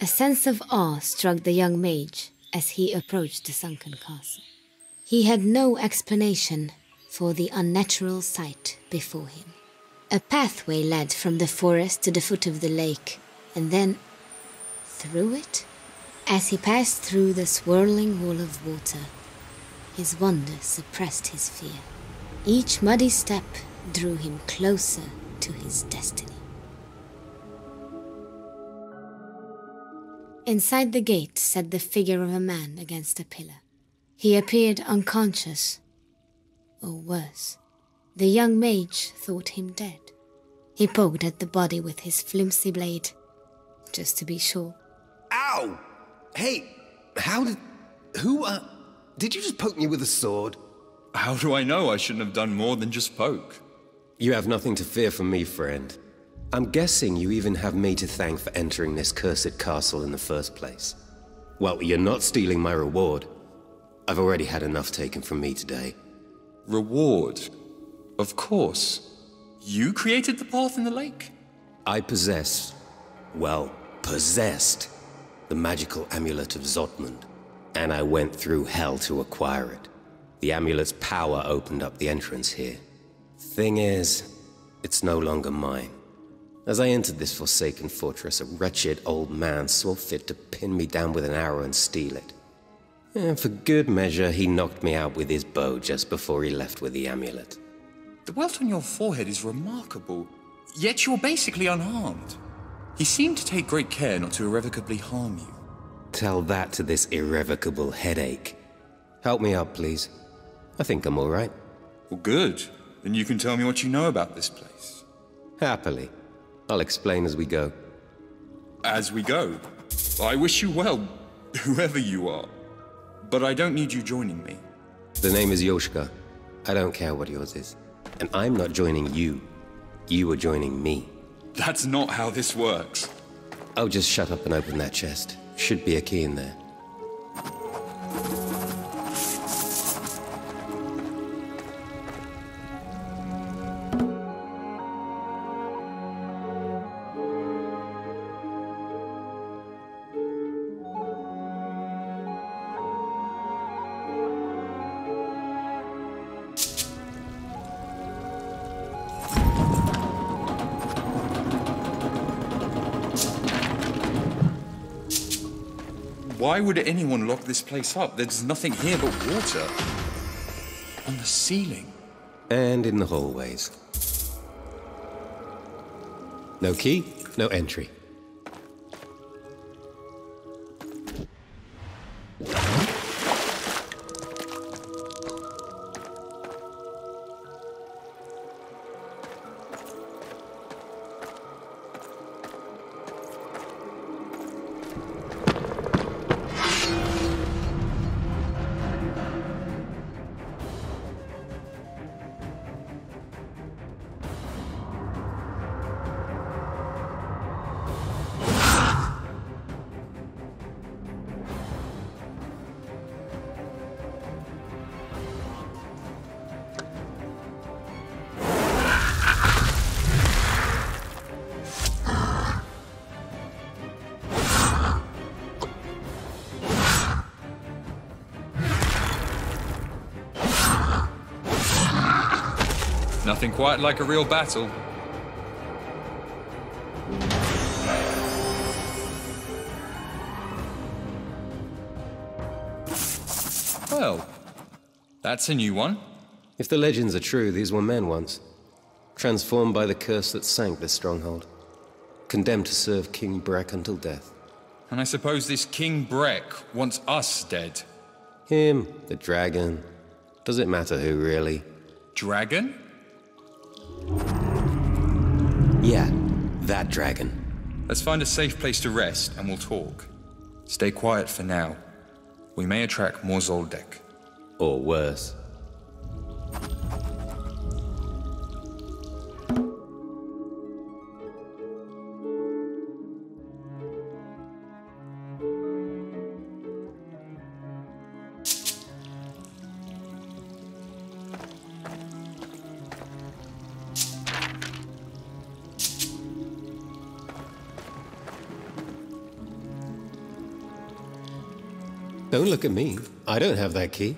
A sense of awe struck the young mage as he approached the sunken castle. He had no explanation for the unnatural sight before him. A pathway led from the forest to the foot of the lake, and then through it. As he passed through the swirling wall of water, his wonder suppressed his fear. Each muddy step drew him closer to his destiny. Inside the gate sat the figure of a man against a pillar. He appeared unconscious, or worse. The young mage thought him dead. He poked at the body with his flimsy blade, just to be sure. Ow! Hey, did you just poke me with a sword? How do I know? I shouldn't have done more than just poke. You have nothing to fear from me, friend. I'm guessing you even have me to thank for entering this cursed castle in the first place. Well, you're not stealing my reward. I've already had enough taken from me today. Reward? Of course. You created the path in the lake? I possessed the magical amulet of Zotmund, and I went through hell to acquire it. The amulet's power opened up the entrance here. Thing is, it's no longer mine. As I entered this forsaken fortress, a wretched old man saw fit to pin me down with an arrow and steal it. And for good measure, he knocked me out with his bow just before he left with the amulet. The welt on your forehead is remarkable, yet you're basically unharmed. He seemed to take great care not to irrevocably harm you. Tell that to this irrevocable headache. Help me up, please. I think I'm all right. Well, good. Then you can tell me what you know about this place. Happily. I'll explain as we go. As we go? I wish you well, whoever you are. But I don't need you joining me. The name is Yoshka. I don't care what yours is. And I'm not joining you. You are joining me. That's not how this works. Oh, just shut up and open that chest. Should be a key in there. Why would anyone lock this place up? There's nothing here but water. On the ceiling. And in the hallways. No key, no entry. Nothing quite like a real battle. Well, that's a new one. If the legends are true, these were men once. Transformed by the curse that sank this stronghold. Condemned to serve King Breck until death. And I suppose this King Breck wants us dead. Him, the dragon. Does it matter who, really? Dragon? Yeah, that dragon. Let's find a safe place to rest, and we'll talk. Stay quiet for now. We may attract more Zoldyck. Or worse. Don't look at me. I don't have that key.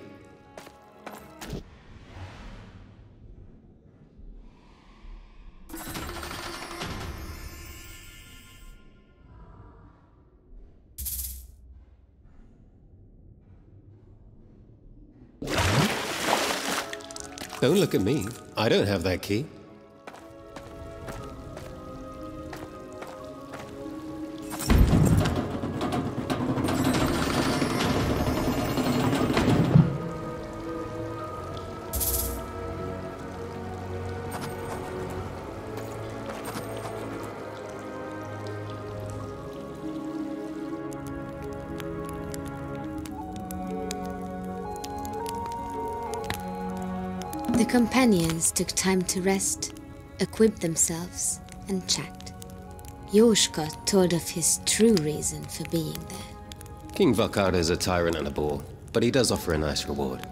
Don't look at me. I don't have that key. The companions took time to rest, equip themselves, and chat. Yoshka told of his true reason for being there. King Vakar is a tyrant and a bore, but he does offer a nice reward.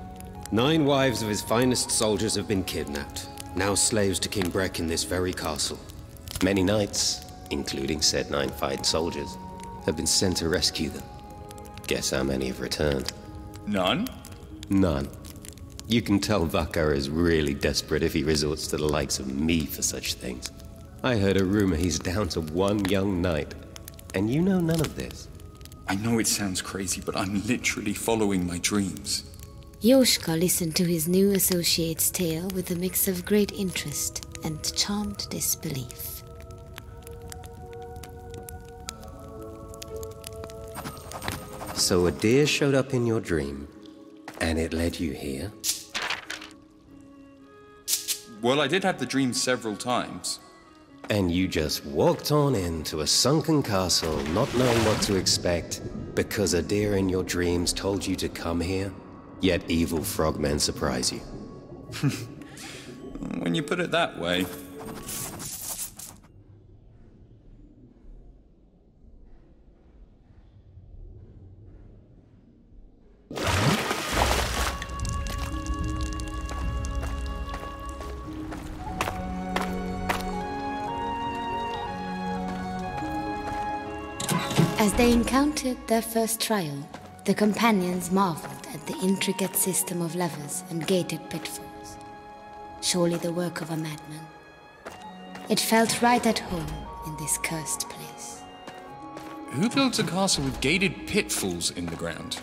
9 wives of his finest soldiers have been kidnapped, now slaves to King Breck in this very castle. Many knights, including said 9 fine soldiers, have been sent to rescue them. Guess how many have returned? None? None. You can tell Vakar is really desperate if he resorts to the likes of me for such things. I heard a rumor he's down to 1 young knight, and you know none of this. I know it sounds crazy, but I'm literally following my dreams. Yoshka listened to his new associate's tale with a mix of great interest and charmed disbelief. So a deer showed up in your dream, and it led you here? Well, I did have the dream several times. And you just walked on into a sunken castle, not knowing what to expect, because a deer in your dreams told you to come here, yet evil frogmen surprise you. When you put it that way. As they encountered their first trial, the companions marveled at the intricate system of levers and gated pitfalls. Surely the work of a madman. It felt right at home in this cursed place. Who builds a castle with gated pitfalls in the ground?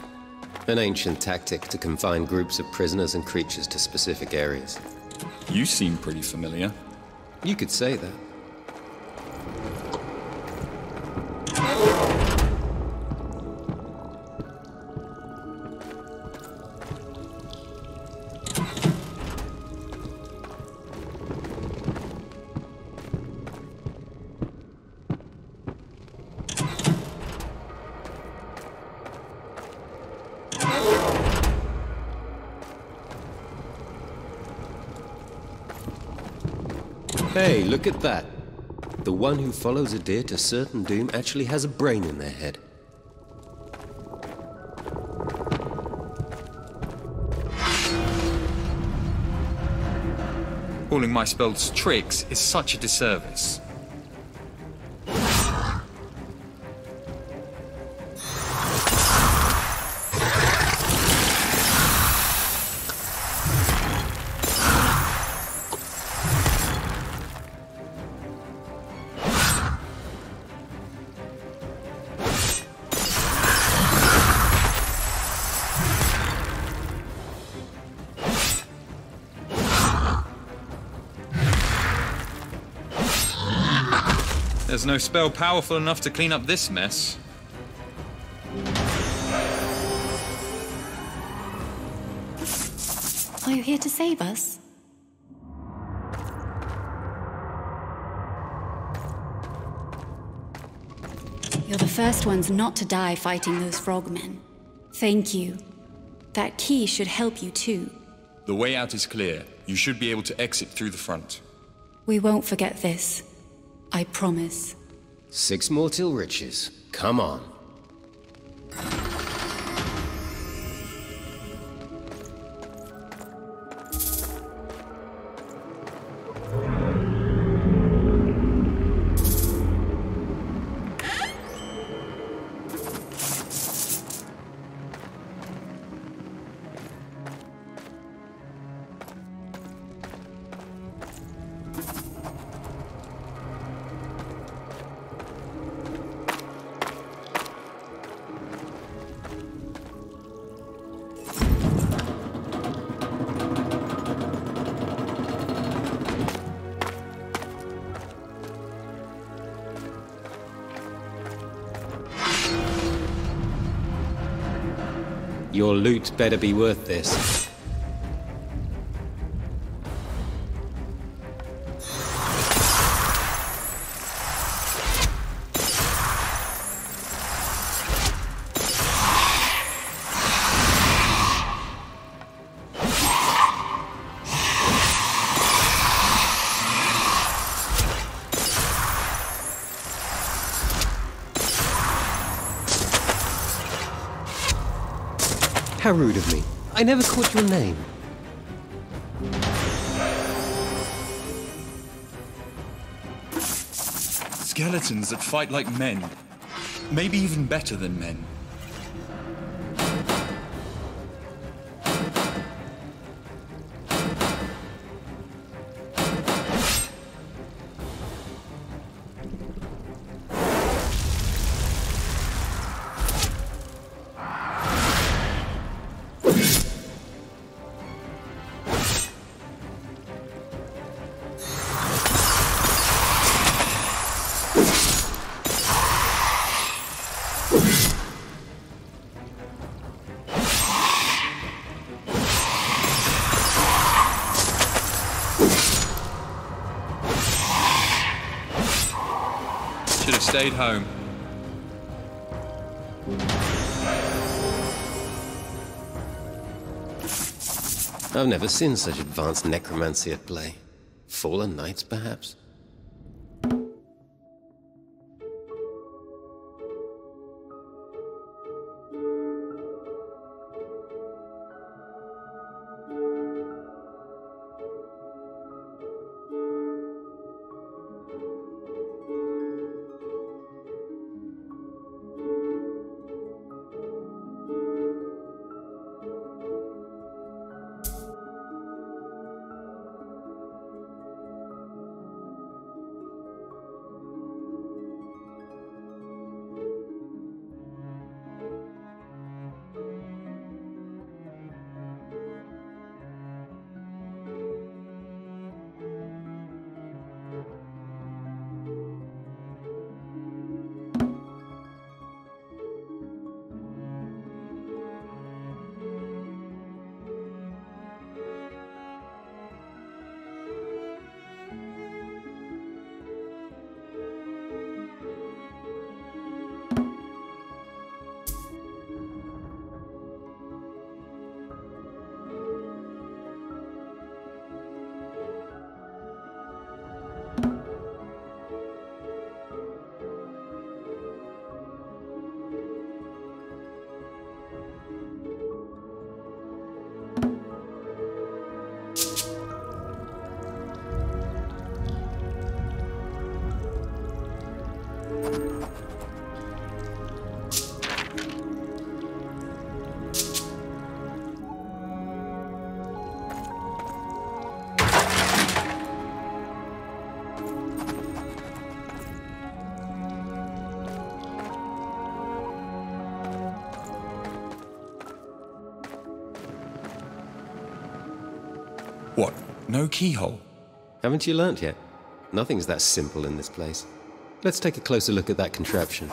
An ancient tactic to confine groups of prisoners and creatures to specific areas. You seem pretty familiar. You could say that. Hey, look at that. The one who follows a deer to certain doom actually has a brain in their head. Calling my spells tricks is such a disservice. There's no spell powerful enough to clean up this mess. Are you here to save us? You're the first ones not to die fighting those frogmen. Thank you. That key should help you too. The way out is clear. You should be able to exit through the front. We won't forget this. I promise. 6 more till riches. Come on. Your loot better be worth this. How rude of me. I never caught your name. Skeletons that fight like men. Maybe even better than men. Should have stayed home. I've never seen such advanced necromancy at play. Fallen knights, perhaps? What? No keyhole? Haven't you learnt yet? Nothing's that simple in this place. Let's take a closer look at that contraption.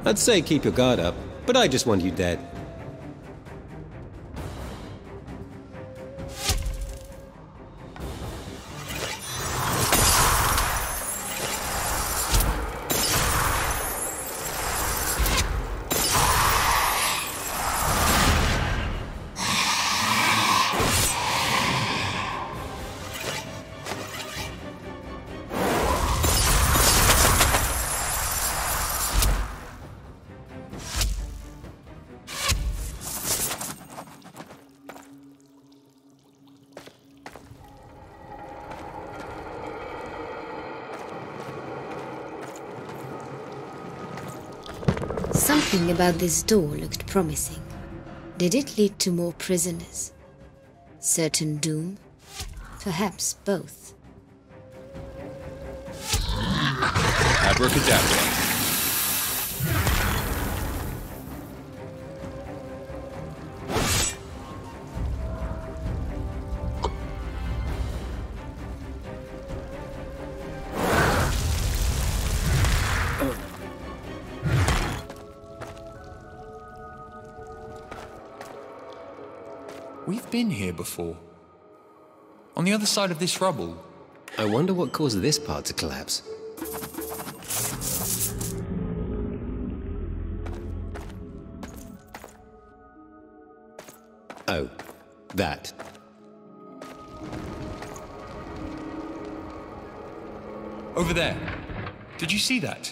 I'd say keep your guard up, but I just want you dead. Something about this door looked promising. Did it lead to more prisoners? Certain doom? Perhaps both. Abracadabra. We've been here before. On the other side of this rubble. I wonder what caused this part to collapse. Oh, that. Over there. Did you see that?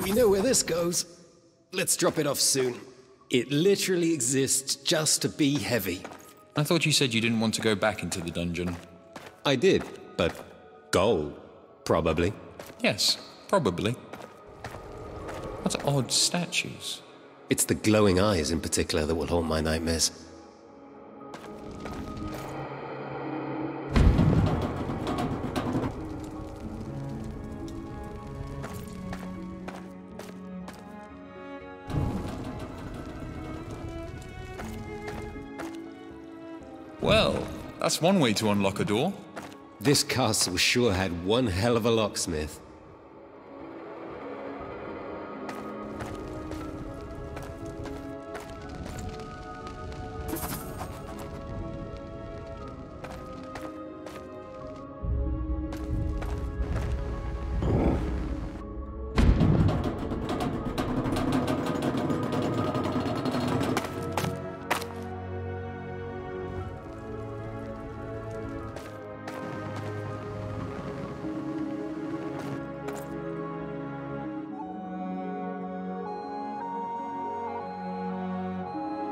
We know where this goes. Let's drop it off soon. It literally exists just to be heavy. I thought you said you didn't want to go back into the dungeon. I did, but gold, probably. Yes, probably. What odd statues. It's the glowing eyes in particular that will haunt my nightmares. Well, that's one way to unlock a door. This castle sure had one hell of a locksmith.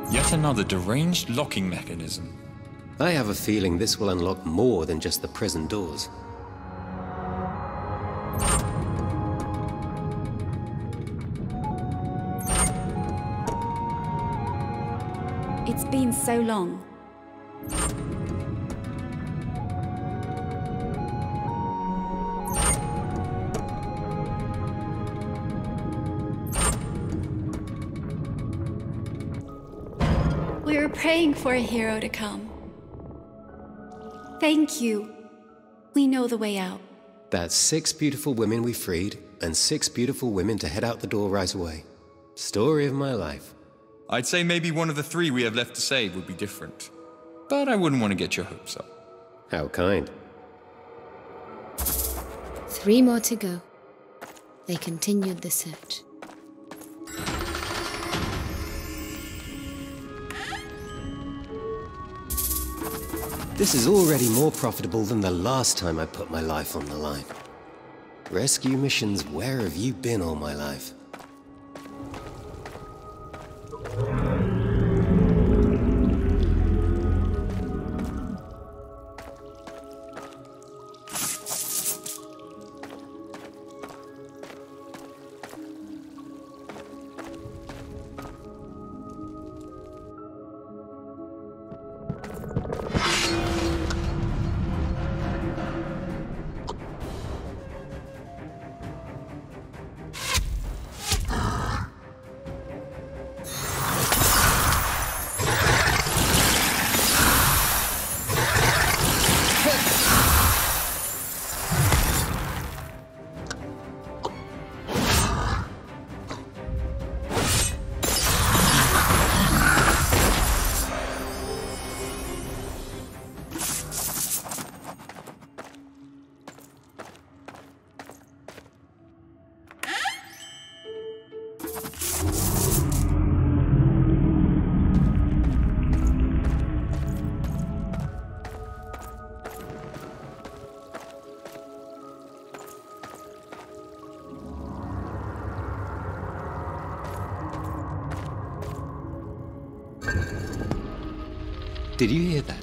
Yet another deranged locking mechanism. I have a feeling this will unlock more than just the prison doors. It's been so long. We were praying for a hero to come. Thank you. We know the way out. That's 6 beautiful women we freed, and 6 beautiful women to head out the door right away. Story of my life. I'd say maybe one of the 3 we have left to save would be different. But I wouldn't want to get your hopes up. How kind. 3 more to go. They continued the search. This is already more profitable than the last time I put my life on the line. Rescue missions, where have you been all my life? Did you hear that?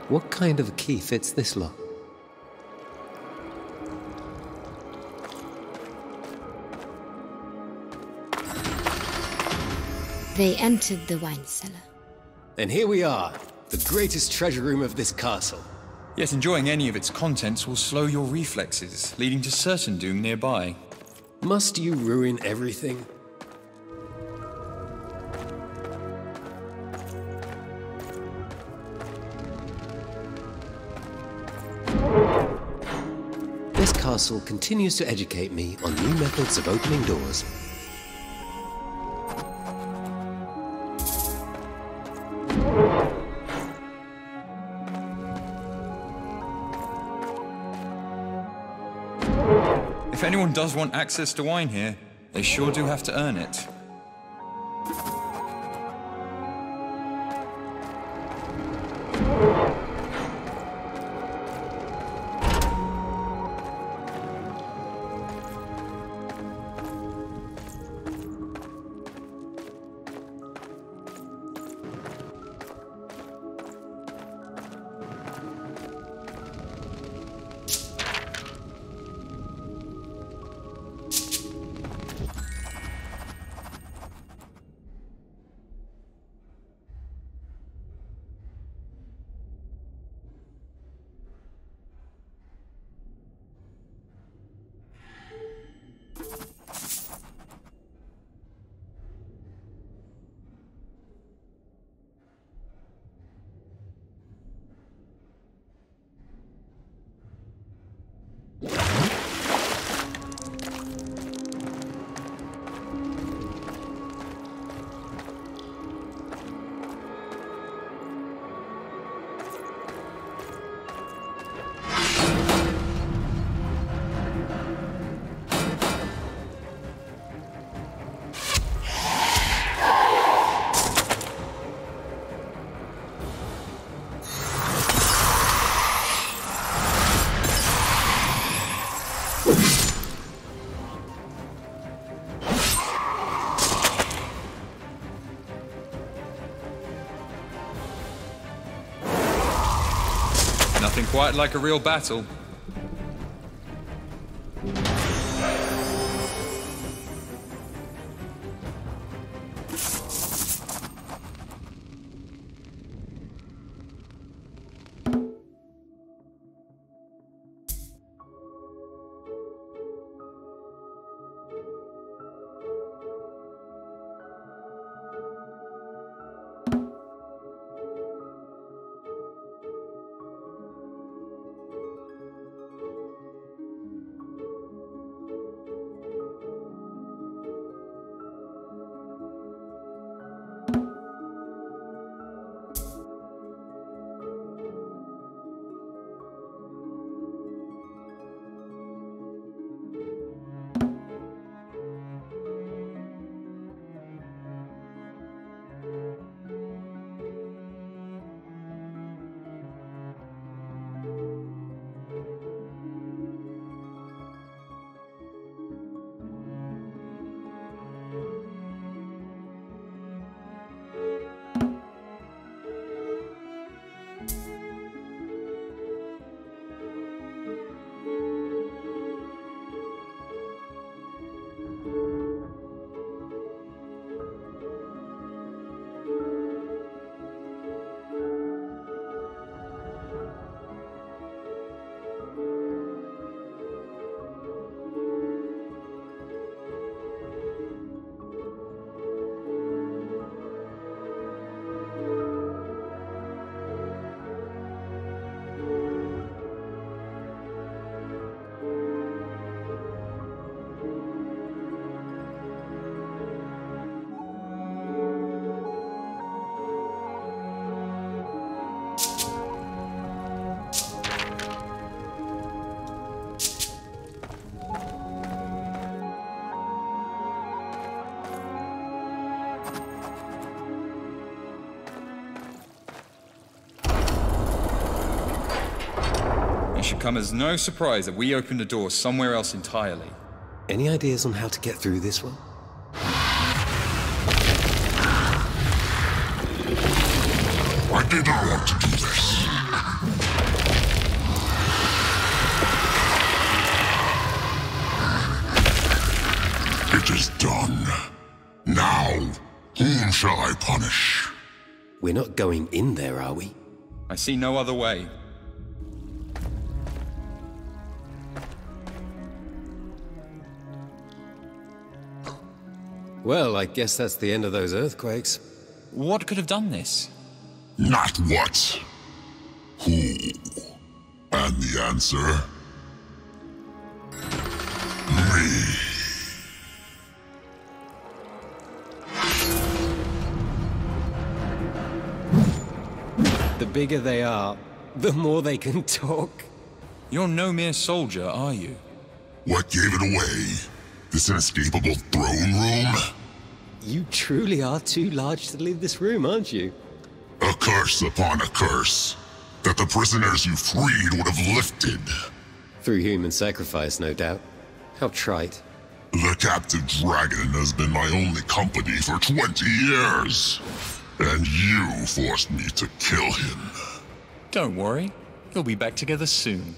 What kind of a key fits this lock? They entered the wine cellar. And here we are, the greatest treasure room of this castle. Yet enjoying any of its contents will slow your reflexes, leading to certain doom nearby. Must you ruin everything? This castle continues to educate me on new methods of opening doors. If anyone does want access to wine here, they sure do have to earn it. Nothing quite like a real battle. should come as no surprise that we opened a door somewhere else entirely. Any ideas on how to get through this one? I didn't want to do this. It is done. Now, whom shall I punish? We're not going in there, are we? I see no other way. Well, I guess that's the end of those earthquakes. What could have done this? Not what. Who? And the answer? Me. The bigger they are, the more they can talk. You're no mere soldier, are you? What gave it away? This inescapable throne room? You truly are too large to leave this room, aren't you? A curse upon a curse. That the prisoners you freed would have lifted. Through human sacrifice, no doubt. How trite. The captive dragon has been my only company for 20 years. And you forced me to kill him. Don't worry. You'll be back together soon.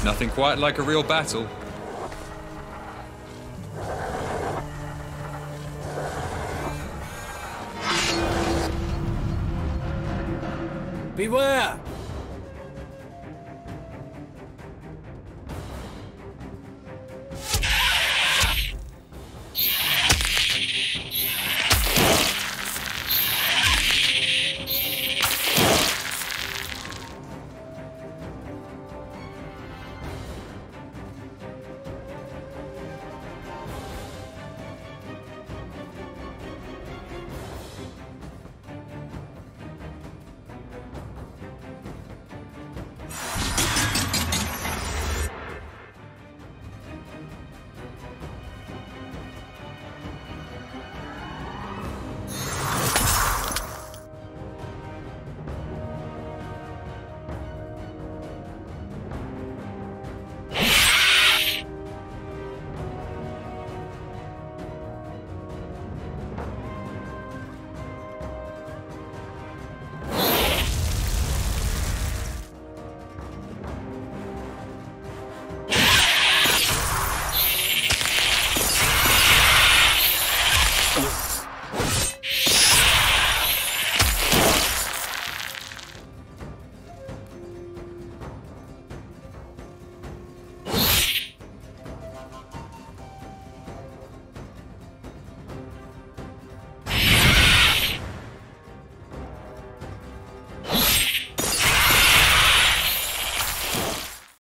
Nothing quite like a real battle. Beware!